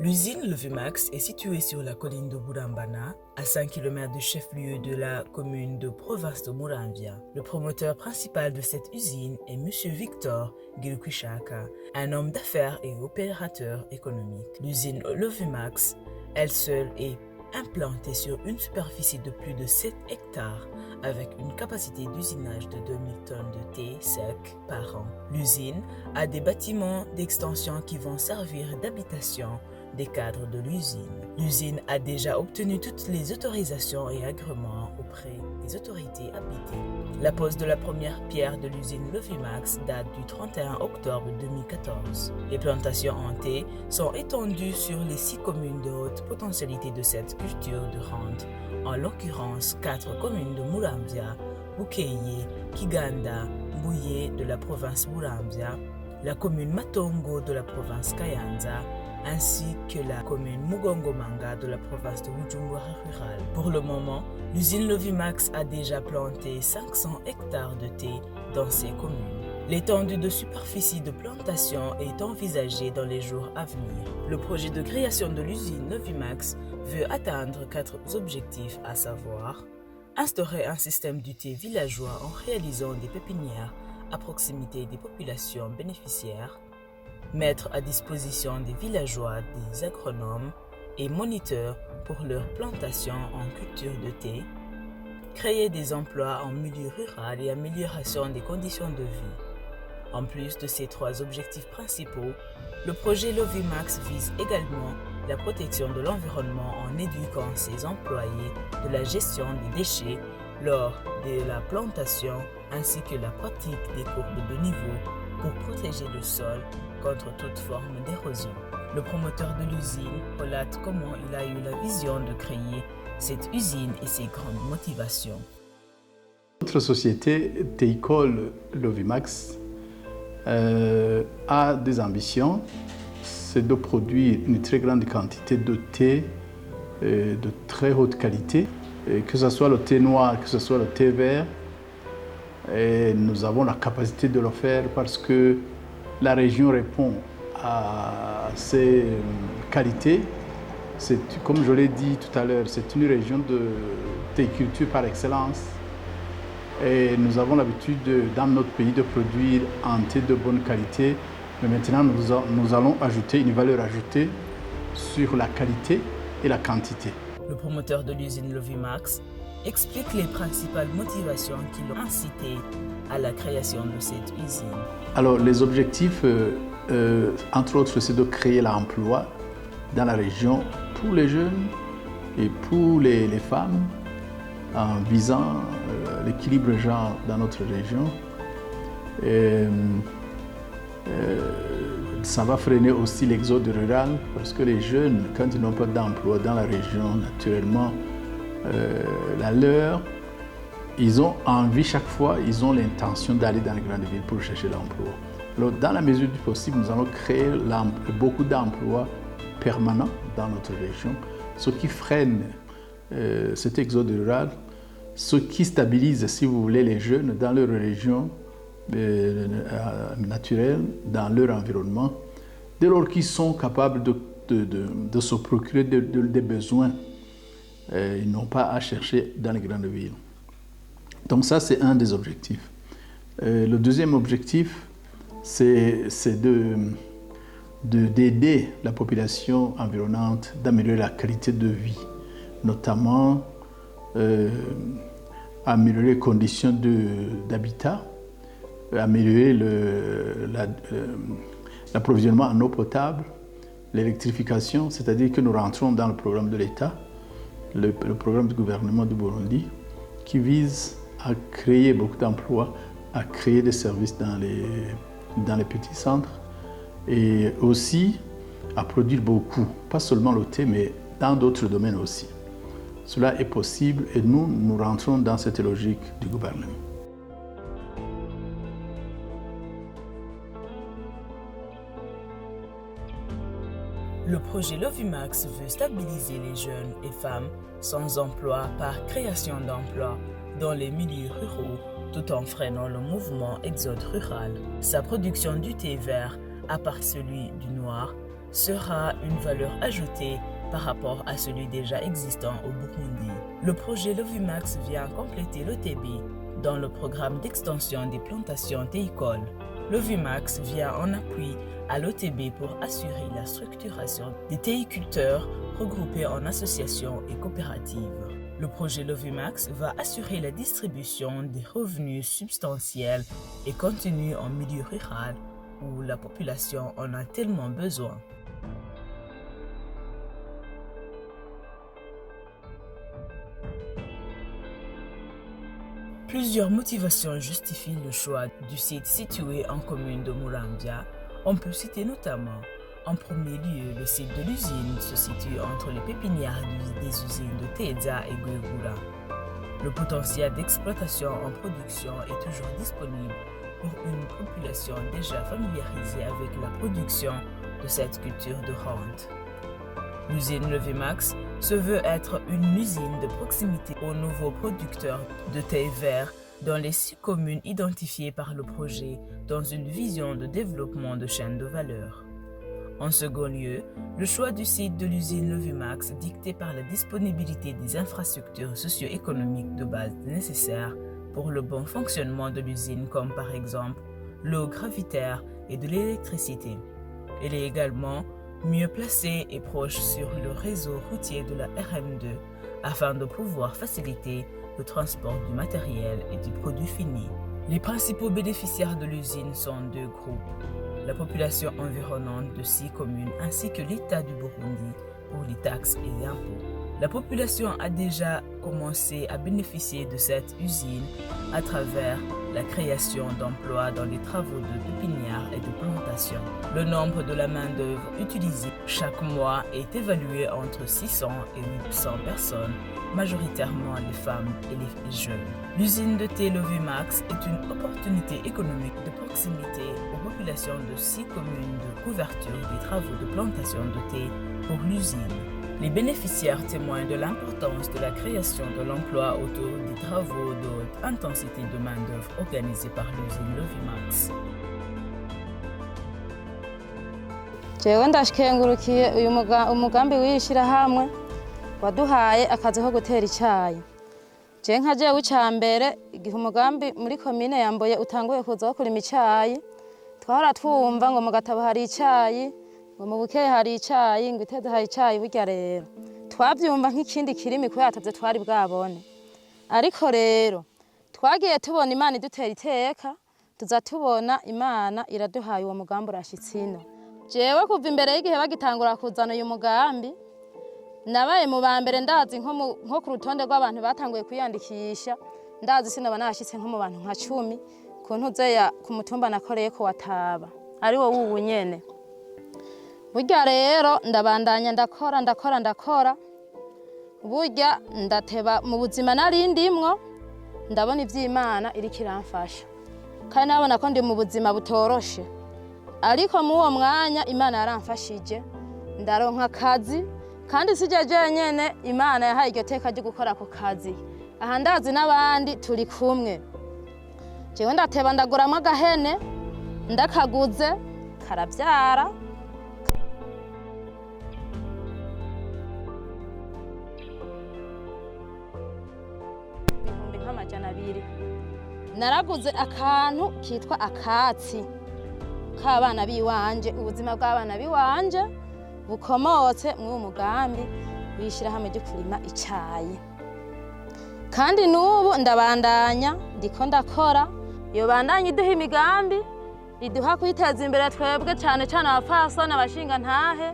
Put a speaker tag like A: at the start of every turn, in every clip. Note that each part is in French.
A: L'usine Levimax est située sur la colline de Bourambana, à 5 km du chef-lieu de la commune de province de Muramvya. Le promoteur principal de cette usine est M. Victor Girkwishaka, un homme d'affaires et opérateur économique. L'usine Levimax, elle seule, est implantée sur une superficie de plus de 7 hectares avec une capacité d'usinage de 2000 tonnes de thé sec par an. L'usine a des bâtiments d'extension qui vont servir d'habitation des cadres de l'usine. L'usine a déjà obtenu toutes les autorisations et agréments auprès des autorités habilitées. La pose de la première pierre de l'usine Levimax date du 31 octobre 2014. Les plantations en thé sont étendues sur les 6 communes de haute potentialité de cette culture de rente, en l'occurrence 4 communes de Muramvya, Bukeye, Kiganda, Mbouye de la province Muramvya, la commune Matongo de la province Kayanza, ainsi que la commune Mugongomanga de la province de Bujumbura rurale. Pour le moment, l'usine Levimax a déjà planté 500 hectares de thé dans ces communes. L'étendue de superficie de plantation est envisagée dans les jours à venir. Le projet de création de l'usine Levimax veut atteindre 4 objectifs, à savoir instaurer un système du thé villageois en réalisant des pépinières à proximité des populations bénéficiaires, mettre à disposition des villageois des agronomes et moniteurs pour leur plantation en culture de thé, créer des emplois en milieu rural et amélioration des conditions de vie. En plus de ces 3 objectifs principaux, le projet Levimax vise également la protection de l'environnement en éduquant ses employés de la gestion des déchets lors de la plantation ainsi que la pratique des courbes de niveau pour protéger le sol contre toute forme d'érosion. Le promoteur de l'usine relate comment il a eu la vision de créer cette usine et ses grandes motivations.
B: Notre société Théicole Levimax a des ambitions, c'est de produire une très grande quantité de thé de très haute qualité, que ce soit le thé noir, que ce soit le thé vert. Et nous avons la capacité de le faire parce que la région répond à ces qualités. Comme je l'ai dit tout à l'heure, c'est une région de théiculture par excellence. Et nous avons l'habitude dans notre pays de produire un thé de bonne qualité. Mais maintenant, nous allons ajouter une valeur ajoutée sur la qualité et la quantité.
A: Le promoteur de l'usine Levimax explique les principales motivations qui l'ont incité à la création de cette usine.
B: Alors, les objectifs, entre autres, c'est de créer l'emploi dans la région pour les jeunes et pour les femmes, en visant l'équilibre genre dans notre région. Ça va freiner aussi l'exode rural parce que les jeunes, quand ils n'ont pas d'emploi dans la région, naturellement, la leur, ils ont envie chaque fois, ils ont l'intention d'aller dans les grandes villes pour chercher l'emploi. Alors, dans la mesure du possible, nous allons créer beaucoup d'emplois permanents dans notre région, ce qui freine cet exode rural, ce qui stabilise, si vous voulez, les jeunes dans leur région naturelle, dans leur environnement, dès lors qu'ils sont capables de se procurer des besoins. Ils n'ont pas à chercher dans les grandes villes. Donc ça, c'est un des objectifs. Le deuxième objectif, c'est d'aider la population environnante, d'améliorer la qualité de vie, notamment améliorer les conditions d'habitat, améliorer l'approvisionnement en eau potable, l'électrification, c'est-à-dire que nous rentrons dans le programme de l'État, le programme du gouvernement du Burundi, qui vise à créer beaucoup d'emplois, à créer des services dans les petits centres et aussi à produire beaucoup, pas seulement le thé, mais dans d'autres domaines aussi. Cela est possible et nous rentrons dans cette logique du gouvernement.
A: Le projet Levimax veut stabiliser les jeunes et femmes sans emploi par création d'emplois dans les milieux ruraux tout en freinant le mouvement exode rural. Sa production du thé vert, à part celui du noir, sera une valeur ajoutée par rapport à celui déjà existant au Burundi. Le projet Lovimax vient compléter l'OTB dans le programme d'extension des plantations théicoles. Lovimax vient en appui à l'OTB pour assurer la structuration des théiculteurs regroupés en associations et coopératives. Le projet Lovimax va assurer la distribution des revenus substantiels et continus en milieu rural où la population en a tellement besoin. Plusieurs motivations justifient le choix du site situé en commune de Muramvya. On peut citer notamment, en premier lieu, le site de l'usine se situe entre les pépinières des usines de Teza et Guegura. Le potentiel d'exploitation en production est toujours disponible pour une population déjà familiarisée avec la production de cette culture de rente. L'usine Lovimax se veut être une usine de proximité aux nouveaux producteurs de thé vert dans les 6 communes identifiées par le projet dans une vision de développement de chaîne de valeur. En second lieu, le choix du site de l'usine Lovimax dicté par la disponibilité des infrastructures socio-économiques de base nécessaires pour le bon fonctionnement de l'usine comme par exemple l'eau gravitaire et de l'électricité. Elle est également mieux placée et proche sur le réseau routier de la RM2 afin de pouvoir faciliter le transport du matériel et du produit fini. Les principaux bénéficiaires de l'usine sont 2 groupes, la population environnante de 6 communes ainsi que l'État du Burundi pour les taxes et les impôts. La population a déjà commencé à bénéficier de cette usine à travers la création d'emplois dans les travaux de pépinière et de plantation. Le nombre de la main-d'œuvre utilisée chaque mois est évalué entre 600 et 800 personnes, majoritairement les femmes et les jeunes. L'usine de thé Lovimax est une opportunité économique de proximité aux populations de 6 communes de couverture des travaux de plantation de thé pour l'usine. Les bénéficiaires témoignent de l'importance de la création de l'emploi autour des travaux de haute intensité de main-d'œuvre organisés par l'usine Lovimax.
C: Jewe ndashikengurukiye uyu umugambi w'ishirahamwe waduhaye akazi ko gutera icyayi. Je nka jewe icambere igihe umugambi muri komine ya Mboye utanguye kuza kurima icyayi, twahora twumva ngo mu Gatabo hari icyayi, ngo mu Bukeye hari icyayi, ngo Iteze hari icyayi. Burya rero twabyumva nk'ikindi kirimi ko yatavye twari bwabone, ariko rero twagiye tubona Imana idutera iteka, tuza tubona Imana iraduhaye uwo mugambi urashitsino. Jewe kuva imbere y'igihe bagitangura kuzana uyu mugambi nabaye mu bambere ndazi nko ku rutonde rw'abantu batanguye kwiyandikisha, ndazi sinoba nashitse nko mu bantu nka 10 ku ntuzeya ku mutumba nakoreye ko Wataba ari wo wubu nyene. Burya rero ndabandanya ndakora burya ndateba mu buzima nari ndimwo, ndabona ivy'Imana iri kiramfasha kandi nabona ko ndi mu buzima butoroshe, ariko mu uwo mwanya Imana yaramfashije ndaronka akazi kandi sijeje nyene. Imana yahaye iryo teka ryo gukora ako kazi, aha ndazi n'abandi turi kumwe. Jewe ndateba ndaguramo agahene, ndakaguze karavyara. Ibihumbi nk'amajana 200. Naraguze akantu kitwa akatsi k'abana biwanje, ubuzima bw'abana biwanje bukomotse mu mugambi w'ishirahamwe ryo kurima icyayi. Kandi n'ubu ndabandanya ndiko ndakora, iyo bandanya iduha imigambi iduha kwiteza imbere twebwe cyane cyane abapfasoni abashinga ntahe,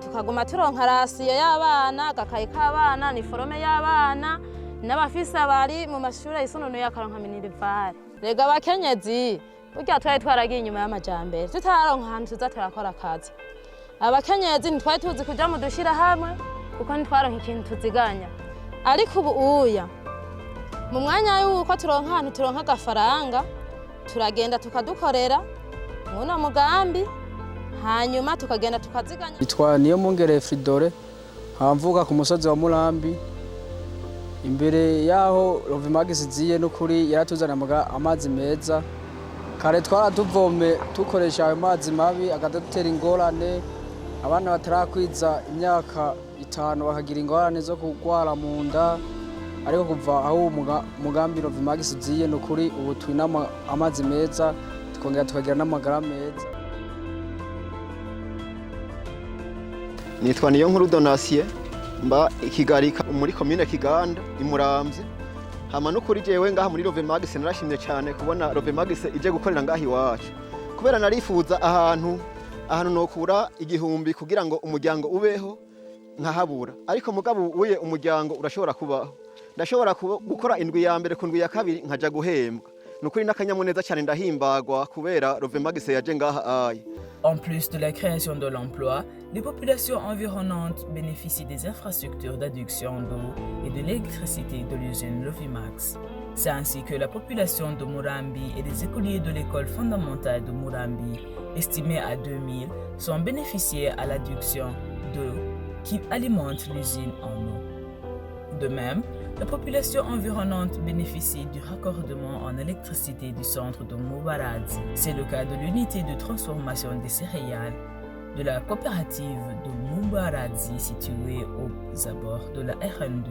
C: tukaguma turonka rasiyo y'abana, agakayi k'abana, niforome y'abana, n'abafise abari mu mashuri yisununuye akaronka minerivare. Rega abakenyezi burya twari twaragiye inyuma y'amajambere, tutaronka ahantu tuza turakora akazi. Abakenyezi ntitwari tuzi kuja mu dushirahamwe kuko ntitwaronka ikintu tuziganya, ariko ubu uya mu mwanya yuko turonka ahantu turonka agafaranga turagenda tukadukorera muno mugambi, hanyuma tukagenda tukaziganya.
D: Itwa Niyomwungere Fridore, hamvuka ku musozi wa Murambi. Imbere yaho Lovimax ziye n'ukuri yaratuzanira amazi meza, kare twaratuvome tukoresha ayo mazi mabi akadutera ingorane abana batarakwiza imyaka 5 bakagira ingorane zo kugwara mu nda, ariko kuva aho umugambi Rovimax uziye n'ukuri ubu twinama amazi meza tukongera tukagira n'amagara meza.
E: Nitwa Niyonkuru Donatien mba Kigali muri commune Kiganda imuramvye. Hama n'ukuri jewe ngaha muri Rovimax narashimye cyane kubona Rovimax ije gukorera ngaha iwacu, kubera narifuza ahantu nokura igihumbi kugira ngo umuryango ubeho nkahabura, ariko mugabo uye umuryango urashobora kubaho, ndashobora gukora indwi ya mbere ku ndwi ya kabiri nkaja guhembwa. Nukuri n'akanyamuneza cyane ndahimbagwa kubera Rovimax yaje ngaha aye.
A: En plus de la création de l'emploi, les populations environnantes bénéficient des infrastructures d'adduction d'eau et de l'électricité de l'usine Rovimax. C'est ainsi que la population de Murambi et des écoliers de l'école fondamentale de Murambi, estimés à 2000, sont bénéficiés à l'adduction d'eau qui alimente l'usine en eau. De même, la population environnante bénéficie du raccordement en électricité du centre de Mubaradzi. C'est le cas de l'unité de transformation des céréales de la coopérative de Mubaradzi située aux abords de la RN2.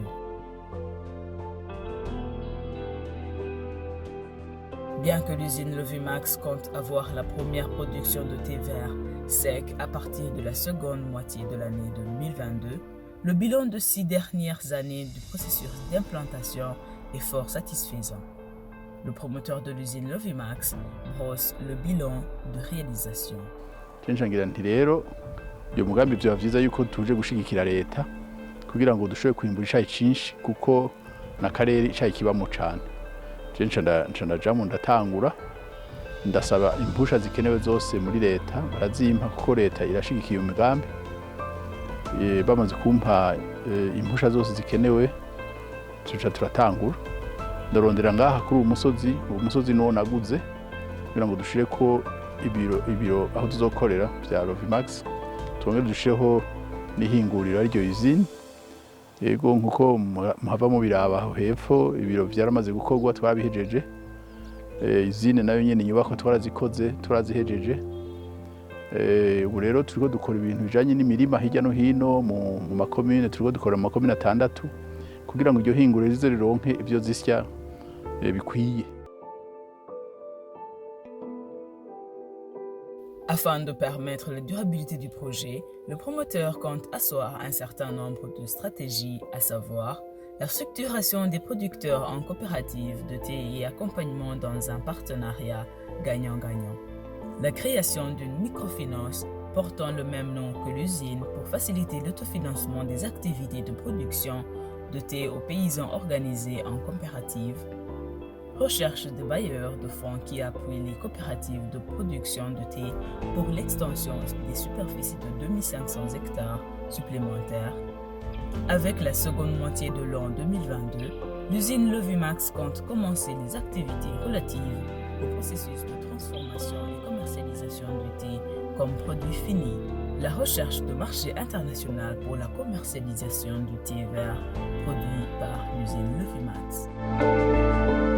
A: Bien que l'usine Rovimax compte avoir la première production de thé vert sec à partir de la seconde moitié de l'année 2022, le bilan de 6 dernières années du processus d'implantation est fort satisfaisant. Le promoteur de l'usine Rovimax brosse le bilan de réalisation.
B: Cenjangira nti rero uyu mugambi byo bavyiza yuko tuje gushigikira leta kugira ngo dushobore kwimbura icayi cinshi kuko nakarere icayi kibamo cane. Cenjandajamu ndatangura ndasaba impusha zikenewe zose muri leta barazimpa kuko leta irashigikiye umugambi. Bamaze kumpa impusha zose zikenewe tuca turatangura ndarondera ngaha kuri umusozi no naguze kugira ngo dushire ko ibiro aho tuzokorera bya Rovimax, twongere dushireho n'ihinguriro ryo usine. Yego nkuko muhava mu biraba aho hepfo ibiro byaramaze gukorwa twabihejeje, usine nayo nyene inyubako twarazikoze turazihejeje. Ubu rero turiko dukora ibintu bijanye n'imirima hirya no hino mu makomune, turiko dukora mu makomune 6 kugira ngo iryo hinguriro rize rironke ivyo zisya bikwiye.
A: Afin de permettre la durabilité du projet, le promoteur compte asseoir un certain nombre de stratégies, à savoir la structuration des producteurs en coopérative de thé et accompagnement dans un partenariat gagnant-gagnant. La création d'une microfinance portant le même nom que l'usine pour faciliter l'autofinancement des activités de production de thé aux paysans organisés en coopérative. Recherche de bailleurs de fonds qui appuient les coopératives de production de thé pour l'extension des superficies de 2500 hectares supplémentaires. Avec la seconde moitié de l'an 2022, l'usine Rovimax compte commencer les activités relatives au processus de transformation et commercialisation du thé comme produit fini. La recherche de marché international pour la commercialisation du thé vert produit par l'usine Rovimax.